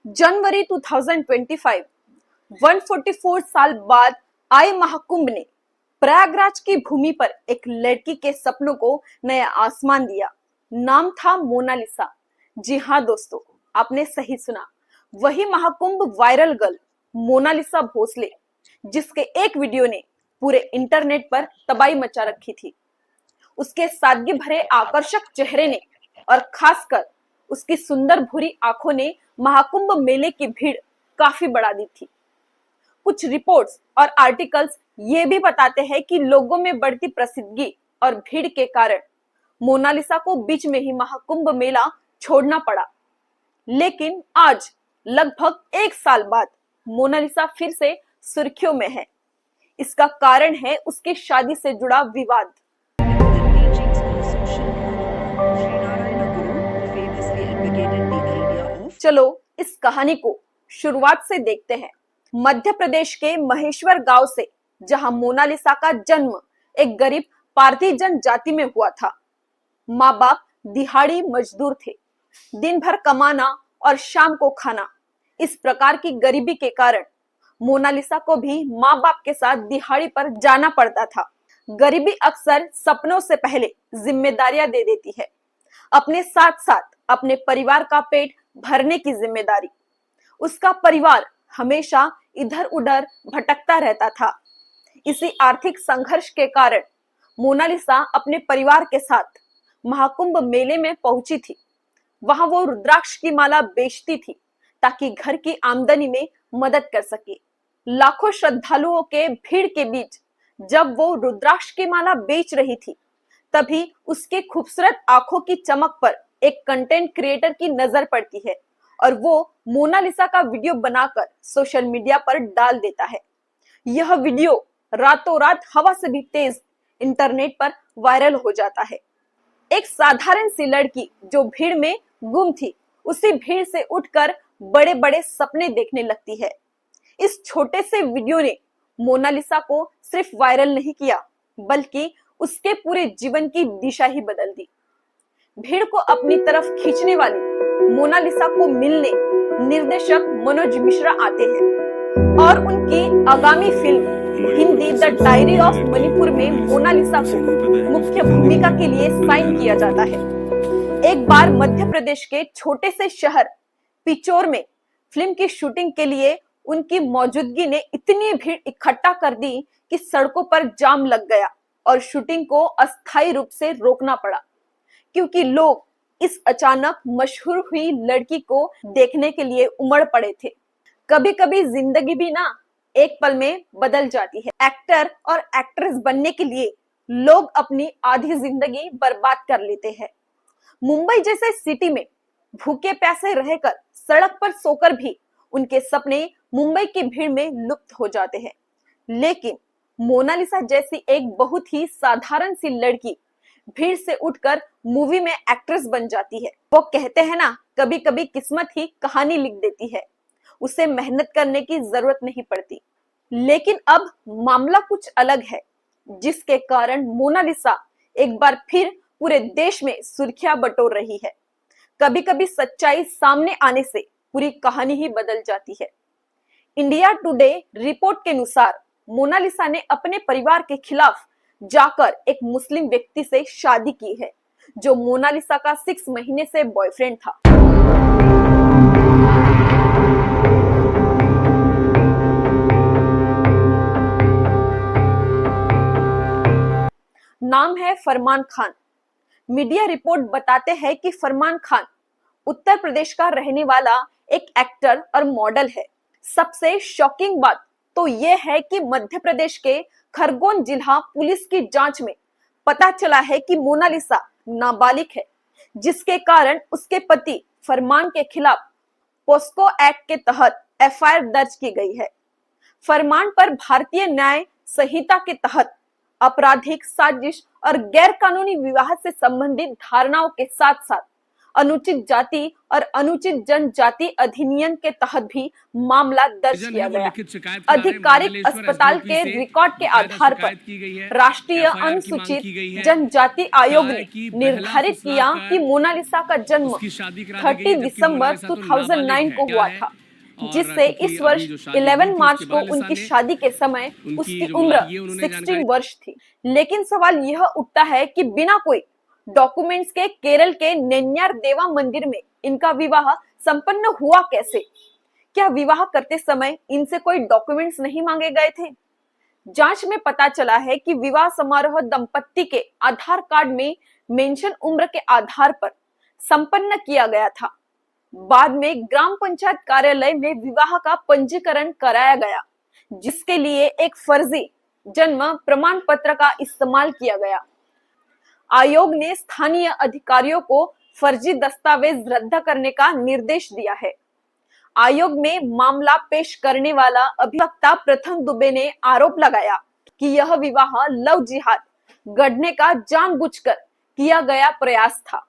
जनवरी 2025 144 साल बाद आए महाकुंभ ने प्रयागराज की भूमि पर एक लड़की के सपनों को नया आसमान दिया। नाम था मोनालिसा। जी हाँ दोस्तों, आपने सही सुना, वही महाकुंभ वायरल गर्ल मोनालिसा भोसले, जिसके एक वीडियो ने पूरे इंटरनेट पर तबाही मचा रखी थी। उसके सादगी भरे आकर्षक चेहरे ने और खासकर उसकी सुंदर भूरी आंखों ने महाकुंभ मेले की भीड़ काफी बढ़ा दी थी। कुछ रिपोर्ट्स और आर्टिकल्स ये भी बताते हैं कि लोगों में बढ़ती प्रसिद्धि और भीड़ के कारण मोनालिसा को बीच में ही महाकुंभ मेला छोड़ना पड़ा। लेकिन आज लगभग एक साल बाद मोनालिसा फिर से सुर्खियों में है। इसका कारण है उसकी शादी से जुड़ा विवाद। चलो इस कहानी को शुरुआत से देखते हैं। मध्य प्रदेश के महेश्वर गांव से, जहां मोनालिसा का जन्म एक गरीब पारधी जनजाति में हुआ था। माँ बाप दिहाड़ी मजदूर थे। दिन भर कमाना और शाम को खाना। इस प्रकार की गरीबी के कारण मोनालिसा को भी माँ बाप के साथ दिहाड़ी पर जाना पड़ता था। गरीबी अक्सर सपनों से पहले जिम्मेदारियां दे देती है। अपने साथ साथ अपने परिवार का पेट भरने की जिम्मेदारी। उसका परिवार हमेशा इधर उधर भटकता रहता था। इसी आर्थिक संघर्ष के कारण मोनालिसा अपने परिवार के साथ महाकुंभ मेले में पहुंची थी। वहां वो रुद्राक्ष की माला बेचती थी ताकि घर की आमदनी में मदद कर सके। लाखों श्रद्धालुओं के भीड़ के बीच जब वो रुद्राक्ष की माला बेच रही थी, तभी उसके खूबसूरत आंखों की चमक पर एक कंटेंट क्रिएटर की नजर पड़ती है और वो मोनालिसा का वीडियो बनाकर सोशल मीडिया पर डाल देता है। यह वीडियो रातों रात हवा से भी तेज इंटरनेट पर वायरल हो जाता है। एक साधारण सी लड़की जो भीड़ में गुम थी, उसी भीड़ से उठकर बड़े बड़े सपने देखने लगती है। इस छोटे से वीडियो ने मोनालिसा को सिर्फ वायरल नहीं किया, बल्कि उसके पूरे जीवन की दिशा ही बदल दी। भीड़ को अपनी तरफ खींचने वाली मोनालिसा को मिलने निर्देशक मनोज मिश्रा आते हैं और उनकी आगामी film Hindi the diary of Manipur में मोनालिसा को मुख्य भूमिका के लिए साइन किया जाता है। एक बार मध्य प्रदेश के छोटे से शहर पिचौर में फिल्म की शूटिंग के लिए उनकी मौजूदगी ने इतनी भीड़ इकट्ठा कर दी कि सड़कों पर जाम लग गया और शूटिंग को अस्थायी रूप से रोकना पड़ा, क्योंकि लोग इस अचानक मशहूर हुई लड़की को देखने के लिए उमड़ पड़े थे। कभी कभी जिंदगी भी ना एक पल में बदल जाती है। एक्टर और एक्ट्रेस बनने के लिए लोग अपनी आधी जिंदगी बर्बाद कर लेते हैं। मुंबई जैसे सिटी में भूखे प्यासे रहकर सड़क पर सोकर भी उनके सपने मुंबई की भीड़ में लुप्त हो जाते हैं। लेकिन मोनालिसा जैसी एक बहुत ही साधारण सी लड़की भीड़ से उठकर मूवी में एक्ट्रेस बन जाती है। वो कहते हैं ना, कभी कभी किस्मत ही कहानी लिख देती है। उसे मेहनत करने की जरूरत नहीं पड़ती। लेकिन अब मामला कुछ अलग है, जिसके कारण मोनालिसा एक बार फिर पूरे देश में सुर्खियां बटोर रही है। कभी कभी सच्चाई सामने आने से पूरी कहानी ही बदल जाती है। इंडिया टुडे रिपोर्ट के अनुसार मोनालिसा ने अपने परिवार के खिलाफ जाकर एक मुस्लिम व्यक्ति से शादी की है, जो मोनालिसा का 6 महीने से बॉयफ्रेंड था। नाम है फरमान खान। मीडिया रिपोर्ट बताते हैं कि फरमान खान उत्तर प्रदेश का रहने वाला एक एक्टर और मॉडल है। सबसे शॉकिंग बात तो यह है कि मध्य प्रदेश के खरगोन जिला पुलिस की जांच में पता चला है कि मोनालिसा नाबालिग है, जिसके कारण उसके पति फरमान के खिलाफ पोस्को एक्ट के तहत एफआईआर दर्ज की गई है। फरमान पर भारतीय न्याय संहिता के तहत आपराधिक साजिश और गैर कानूनी विवाह से संबंधित धारणाओं के साथ साथ अनुचित जाति और अनुचित जनजाति अधिनियम के तहत भी मामला दर्ज किया गया। आधिकारिक अस्पताल के रिकॉर्ड के आधार पर राष्ट्रीय अनुसूचित जनजाति आयोग ने निर्धारित किया कि मोनालिसा का जन्म 30 दिसंबर 2009 को हुआ था, जिससे इस वर्ष 11 मार्च को उनकी शादी के समय उसकी उम्र 16 वर्ष थी। लेकिन सवाल यह उठता है कि बिना कोई डॉक्यूमेंट्स के केरल के नेन्यार देवा मंदिर में इनका विवाह संपन्न हुआ कैसे? क्या विवाह करते समय इनसे कोई डॉक्यूमेंट्स नहीं मांगे गए थे? जांच में पता चला है कि विवाह समारोह दंपत्ति के आधार कार्ड में मेंशन उम्र के आधार पर संपन्न किया गया था। बाद में ग्राम पंचायत कार्यालय में विवाह का पंजीकरण कराया गया, जिसके लिए एक फर्जी जन्म प्रमाण पत्र का इस्तेमाल किया गया। आयोग ने स्थानीय अधिकारियों को फर्जी दस्तावेज रद्द करने का निर्देश दिया है। आयोग में मामला पेश करने वाला अभिवक्ता प्रथम दुबे ने आरोप लगाया कि यह विवाह लव जिहाद गढ़ने का जानबूझकर किया गया प्रयास था।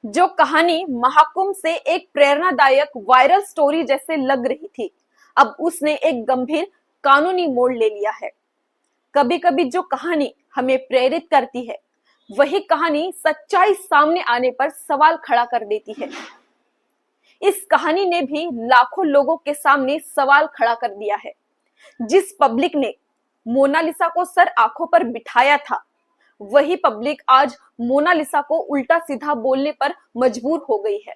जो कहानी महाकुंभ से एक प्रेरणादायक वायरल स्टोरी जैसे लग रही थी, अब उसने एक गंभीर कानूनी मोड़ ले लिया है। कभी कभी जो कहानी हमें प्रेरित करती है, वही कहानी सच्चाई सामने आने पर सवाल खड़ा कर देती है। इस कहानी ने भी लाखों लोगों के सामने सवाल खड़ा कर दिया है। जिस पब्लिक ने मोनालिसा को सर आंखों पर बिठाया था, वही पब्लिक आज मोनालिसा को उल्टा सीधा बोलने पर मजबूर हो गई है।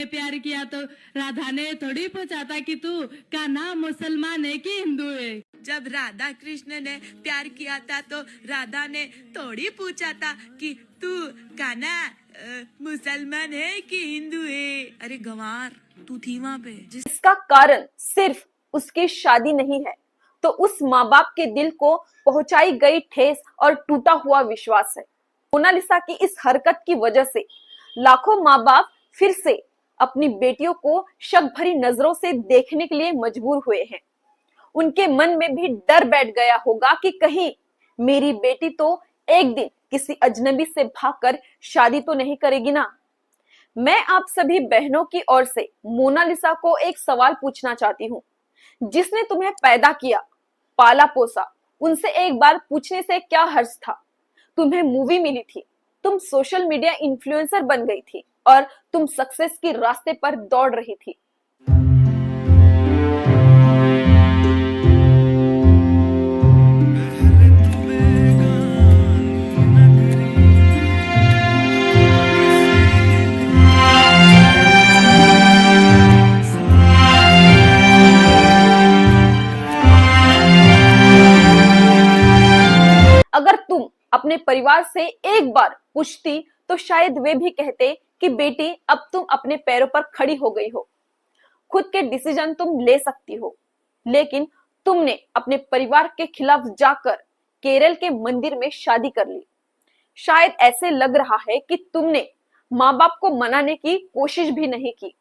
प्यार किया तो राधा ने थोड़ी पूछा था कि तू का नाम मुसलमान है कि हिंदू है। जब राधा कृष्ण ने प्यार किया था तो राधा ने थोड़ी पूछा था कि तू का ना मुसलमान है कि हिंदू है। अरे गंवार, तू थी वहाँ पे। इसका कारण सिर्फ उसकी शादी नहीं है, तो उस माँ बाप के दिल को पहुंचाई गई ठेस और टूटा हुआ विश्वास है। मोनालिसा की इस हरकत की वजह से लाखों माँ बाप फिर से अपनी बेटियों को शक भरी नजरों से देखने के लिए मजबूर हुए हैं। उनके मन में भी डर बैठ गया होगा कि कहीं मेरी बेटी तो एक दिन किसी अजनबी से भागकर शादी तो नहीं करेगी ना। मैं आप सभी बहनों की ओर से मोनालिसा को एक सवाल पूछना चाहती हूँ। जिसने तुम्हें पैदा किया, पाला पोसा, उनसे एक बार पूछने से क्या हर्ज था? तुम्हें मूवी मिली थी, तुम सोशल मीडिया इन्फ्लुएंसर बन गई थी और तुम सक्सेस के रास्ते पर दौड़ रही थी। अगर तुम अपने परिवार से एक बार पूछती तो शायद वे भी कहते कि बेटी अब तुम अपने पैरों पर खड़ी हो गई हो, खुद के डिसीजन तुम ले सकती हो। लेकिन तुमने अपने परिवार के खिलाफ जाकर केरल के मंदिर में शादी कर ली। शायद ऐसे लग रहा है कि तुमने माँ बाप को मनाने की कोशिश भी नहीं की।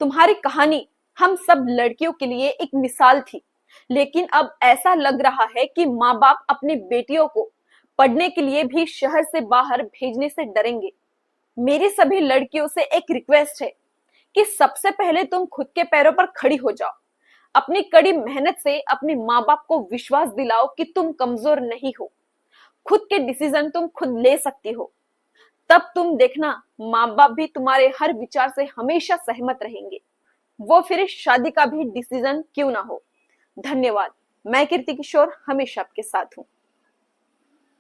तुम्हारी कहानी हम सब लड़कियों के लिए एक मिसाल थी, लेकिन अब ऐसा लग रहा है कि माँ बाप अपनी बेटियों को पढ़ने के लिए भी शहर से बाहर भेजने से डरेंगे। मेरी सभी लड़कियों से एक रिक्वेस्ट है कि सबसे पहले तुम खुद के पैरों पर खड़ी हो जाओ। अपनी कड़ी मेहनत से अपने माँ बाप को विश्वास दिलाओ कि तुम कमजोर नहीं हो, खुद के डिसीजन तुम खुद ले सकती हो। तब तुम देखना, माँ बाप भी तुम्हारे हर विचार से हमेशा सहमत रहेंगे, वो फिर शादी का भी डिसीजन क्यों ना हो। धन्यवाद। मैं कीर्ति किशोर हमेशा आपके साथ हूँ।